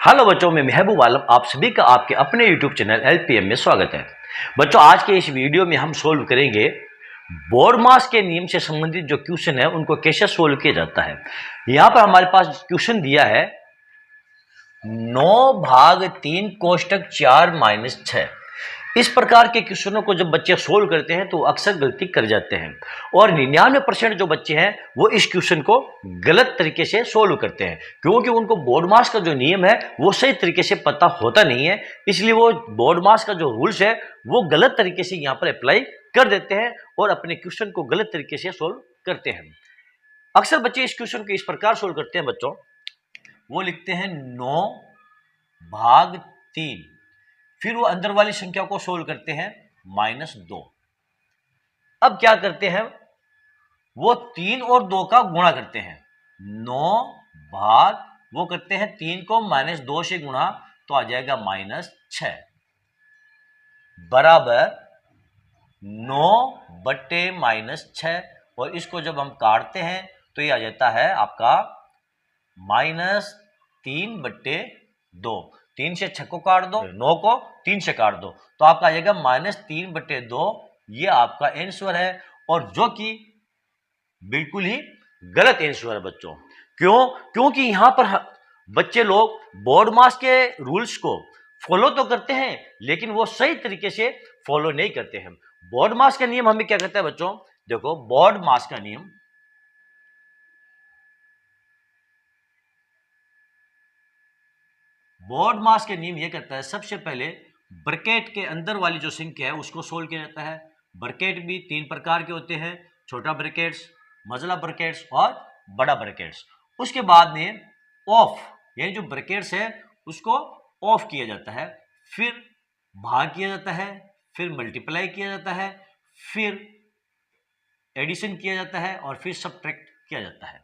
Hello बच्चों, मैं महबूब आलम आप सभी का आपके अपने यूट्यूब चैनल एलपीएम में स्वागत है। बच्चों, आज के इस वीडियो में हम सोल्व करेंगे बोर्ड मास के नियम से संबंधित जो क्वेश्चन है उनको कैसे सोल्व किया जाता है। यहाँ पर हमारे पास क्वेश्चन दिया है 9/3 कोष्टक 4-6। इस प्रकार के क्वेश्चनों को जब बच्चे सोल्व करते हैं तो अक्सर गलती कर जाते हैं और 99% जो बच्चे हैं वो इस क्वेश्चन को गलत तरीके से सोल्व करते हैं, क्योंकि उनको बोर्ड मास का जो नियम है वो सही तरीके से पता होता नहीं है। इसलिए वो बोर्ड मास का जो रूल्स है वो गलत तरीके से यहाँ पर अप्लाई कर देते हैं और अपने क्वेश्चन को गलत तरीके से सोल्व करते हैं। अक्सर बच्चे इस क्वेश्चन को इस प्रकार सोल्व करते हैं बच्चों, वो लिखते हैं 9/3, फिर वो अंदर वाली संख्या को सोल्व करते हैं -2। अब क्या करते हैं, वो 3 और 2 का गुणा करते हैं। 9 भाग वो करते हैं 3 को -2 से गुणा तो आ जाएगा -6 बराबर 9/-6। और इसको जब हम काटते हैं तो ये आ जाता है आपका -3/2। 3 से 6 को काट दो, 9 को 3 से काट दो तो आपका आ जाएगा -3/2। ये आपका आंसर है और जो कि बिल्कुल ही गलत आंसर है बच्चों। क्यों? क्योंकि यहां पर बच्चे लोग बोर्ड मास के रूल्स को फॉलो तो करते हैं लेकिन वो सही तरीके से फॉलो नहीं करते हैं। बोर्ड मास का नियम हमें क्या कहता है बच्चों, देखो बोर्ड मास का नियम बोर्ड मास के नियम यह कहता है सबसे पहले ब्रैकेट के अंदर वाली जो संख्या है उसको सोल्व किया जाता है। ब्रैकेट भी 3 प्रकार के होते हैं, छोटा ब्रैकेट्स, मझला ब्रैकेट्स और बड़ा ब्रैकेट्स। उसके बाद में ऑफ यानी जो ब्रैकेट्स है उसको ऑफ किया जाता है, फिर भाग किया जाता है, फिर मल्टीप्लाई किया जाता है, फिर एडिशन किया जाता है और फिर सब्ट्रैक्ट किया जाता है।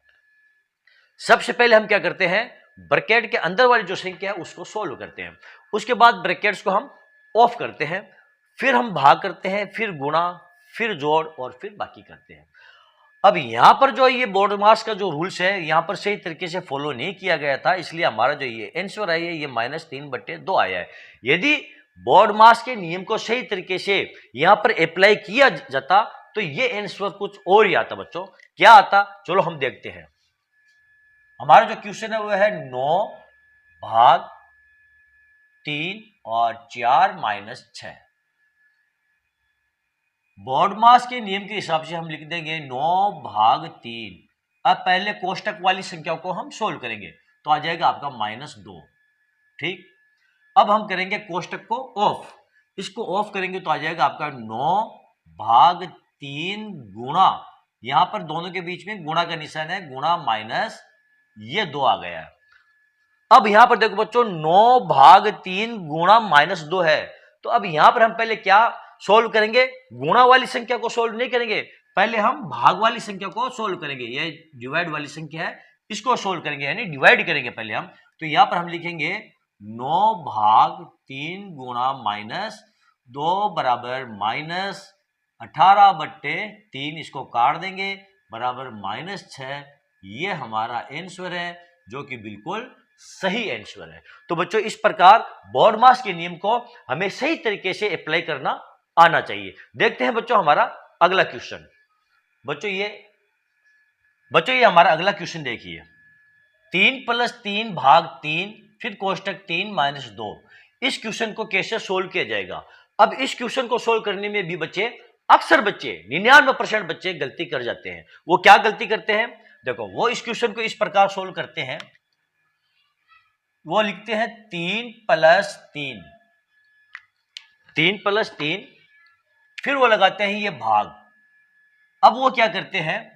सबसे पहले हम क्या करते हैं, ब्रैकेट के अंदर वाली जो संख्या है उसको सोल्व करते हैं। उसके बाद ब्रैकेट्स को हम ऑफ करते हैं, फिर हम भाग करते हैं, फिर गुणा, फिर जोड़ और फिर बाकी करते हैं। अब यहां पर जो ये बोर्ड मास का जो रूल्स है यहां पर सही तरीके से फॉलो नहीं किया गया था, इसलिए हमारा जो ये आंसर है ये -3/2 आया है। यदि बोर्ड मास के नियम को सही तरीके से यहां पर अप्लाई किया जाता तो ये आंसर कुछ और ही आता बच्चों। क्या आता, चलो हम देखते हैं। हमारा जो क्वेश्चन है वो है 9/3 और 4-6। बोर्ड मास के नियम के हिसाब से हम लिख देंगे 9/3। अब पहले कोष्टक वाली संख्या को हम सोल्व करेंगे तो आ जाएगा आपका -2। ठीक, अब हम करेंगे कोष्टक को ऑफ, इसको ऑफ करेंगे तो आ जाएगा आपका 9/3 गुणा, यहां पर दोनों के बीच में गुणा का निशान है, गुणा माइनस ये 2 आ गया। अब यहां पर देखो बच्चों 9/3 गुणा -2 है, तो अब यहां पर हम पहले क्या सोल्व करेंगे, गुणा वाली संख्या को सोल्व नहीं करेंगे, पहले हम भाग वाली संख्या को सोल्व करेंगे। ये डिवाइड वाली संख्या है इसको सोल्व करेंगे यानी डिवाइड करेंगे पहले हम। तो यहां पर हम लिखेंगे 9/3 गुणा -2 बराबर -18/3, इसको काट देंगे बराबर -6। ये हमारा आंसर है जो कि बिल्कुल सही आंसर है। तो बच्चों इस प्रकार बोर्ड मास के नियम को हमें सही तरीके से अप्लाई करना आना चाहिए। देखते हैं बच्चों हमारा अगला क्वेश्चन। बच्चों ये हमारा अगला क्वेश्चन देखिए, 3 + 3 भाग 3 फिर कोष्टक 3 -2। इस क्वेश्चन को कैसे सोल्व किया जाएगा। अब इस क्वेश्चन को सोल्व करने में भी बच्चे अक्सर बच्चे 99% बच्चे गलती कर जाते हैं। वो क्या गलती करते हैं, देखो वो इस क्वेश्चन को इस प्रकार सोल्व करते हैं, वो लिखते हैं 3 + 3, 3 + 3, फिर वो लगाते हैं ये भाग। अब वो क्या करते हैं,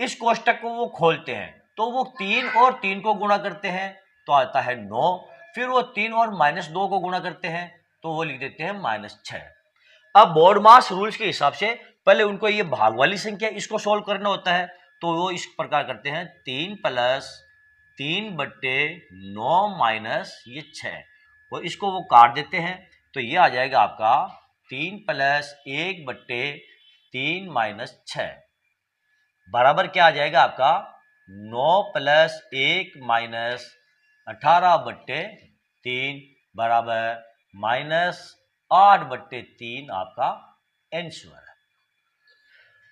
इस कोष्टक को वो खोलते हैं तो वो 3 और 3 को गुणा करते हैं तो आता है 9, फिर वो 3 और -2 को गुणा करते हैं तो वो लिख देते हैं -6। अब बोर्ड मास रूल्स के हिसाब से पहले उनको ये भाग वाली संख्या इसको सोल्व करना होता है, तो वो इस प्रकार करते हैं 3 + 3/9 - ये 6 और इसको वो काट देते हैं तो ये आ जाएगा आपका 3 + 1/3 - 6 बराबर क्या आ जाएगा आपका 9 + 1 - 18/3 बराबर -8/3 आपका आंसर है।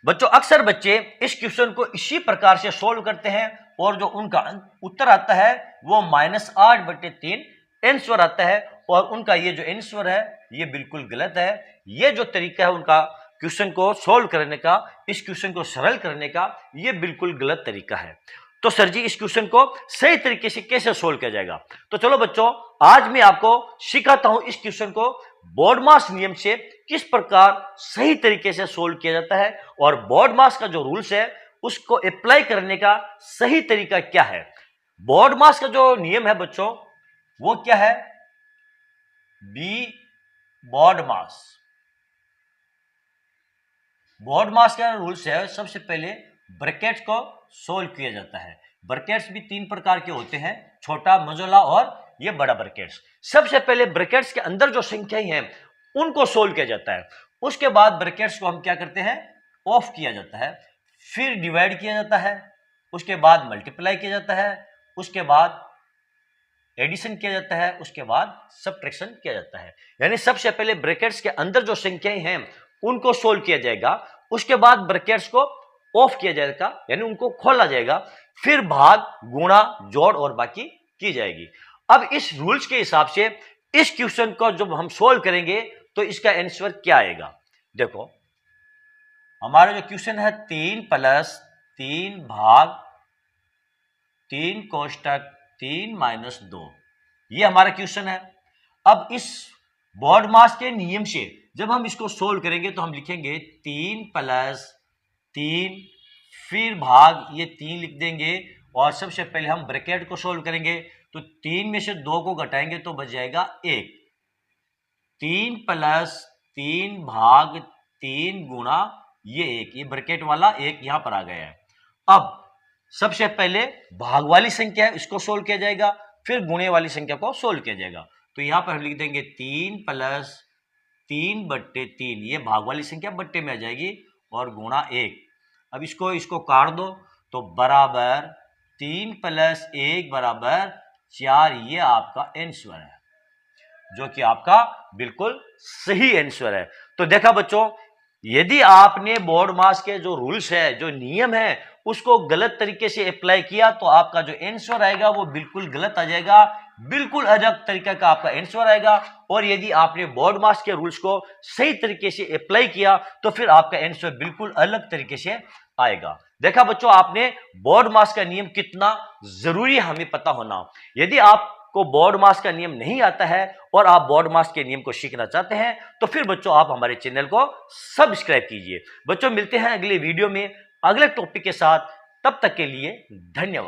बच्चों अक्सर बच्चे इस क्वेश्चन को इसी प्रकार से सोल्व करते हैं और जो उनका उत्तर आता है वो -8/3 आंसर आता है, और उनका ये जो आंसर है ये बिल्कुल गलत है। ये जो तरीका है उनका क्वेश्चन को सोल्व करने का, इस क्वेश्चन को सरल करने का, ये बिल्कुल गलत तरीका है। तो सर जी इस क्वेश्चन को सही तरीके से कैसे सोल्व किया जाएगा? तो चलो बच्चों आज मैं आपको सिखाता हूं इस क्वेश्चन को बॉडमास नियम से किस प्रकार सही तरीके से सोल्व किया जाता है, और बॉडमास का जो रूल्स है उसको अप्लाई करने का सही तरीका क्या है। बॉडमास का जो नियम है बच्चों वो क्या है? B BODMAS. बॉडमास का रूल्स है, सबसे पहले ब्रैकेट्स को सोल्व किया जाता है। ब्रैकेट्स भी 3 प्रकार के होते हैं, छोटा, मझोला और ये बड़ा ब्रैकेट्स। सबसे पहले ब्रैकेट्स के अंदर जो संख्याएं हैं उनको सोल्व किया जाता है। उसके बाद ब्रैकेट्स को हम क्या करते हैं? ऑफ किया जाता है, फिर डिवाइड किया जाता है, उसके बाद मल्टीप्लाई किया जाता है, उसके बाद एडिशन किया जाता है, उसके बाद सब्ट्रैक्शन किया जाता है। यानी सबसे पहले ब्रैकेट्स के अंदर जो संख्याएं हैं उनको सोल्व किया जाएगा, उसके बाद ब्रैकेट्स को ऑफ किया जाएगा यानी उनको खोला जाएगा, फिर भाग, गुणा, जोड़ और बाकी की जाएगी। अब इस रूल्स के हिसाब से इस क्वेश्चन को जब हम सोल्व करेंगे तो इसका आंसर क्या आएगा? देखो हमारा जो क्वेश्चन है 3 + 3 भाग 3 कोष्टक 3 - 2, ये हमारा क्वेश्चन है। अब इस बॉडमास के नियम से जब हम इसको सोल्व करेंगे तो हम लिखेंगे 3 + 3 फिर भाग, ये 3 लिख देंगे, और सबसे पहले हम ब्रैकेट को सोल्व करेंगे तो 3 में से 2 को घटाएंगे तो बच जाएगा 1। 3 + 3 भाग 3 गुणा ये 1, ये ब्रैकेट वाला 1 यहां पर आ गया है। अब सबसे पहले भाग वाली संख्या है इसको सोल्व किया जाएगा, फिर गुणे वाली संख्या को सोल्व किया जाएगा। तो यहां पर हम लिख देंगे 3 + 3/3, ये भाग वाली संख्या बट्टे में आ जाएगी, और गुणा 1। अब इसको काट दो तो बराबर 3 + 1 बराबर 4, ये आपका आंसर है, जो कि आपका बिल्कुल सही आंसर है। तो देखा बच्चों, यदि आपने बॉडमास के जो रूल्स है, जो नियम है, उसको गलत तरीके से अप्लाई किया तो आपका जो आंसर आएगा वो बिल्कुल गलत आ जाएगा, बिल्कुल अलग तरीके का आपका आंसर आएगा। और यदि आपने बॉडमास के रूल्स को सही तरीके से अप्लाई किया तो फिर आपका आंसर बिल्कुल अलग तरीके से आएगा। देखा बच्चों, आपने बॉडमास का नियम कितना जरूरी है हमें पता होना। यदि आपको बॉडमास का नियम नहीं आता है और आप बॉडमास के नियम को सीखना चाहते हैं तो फिर बच्चों आप हमारे चैनल को सब्सक्राइब कीजिए। बच्चों मिलते हैं अगले वीडियो में अगले टॉपिक के साथ, तब तक के लिए धन्यवाद।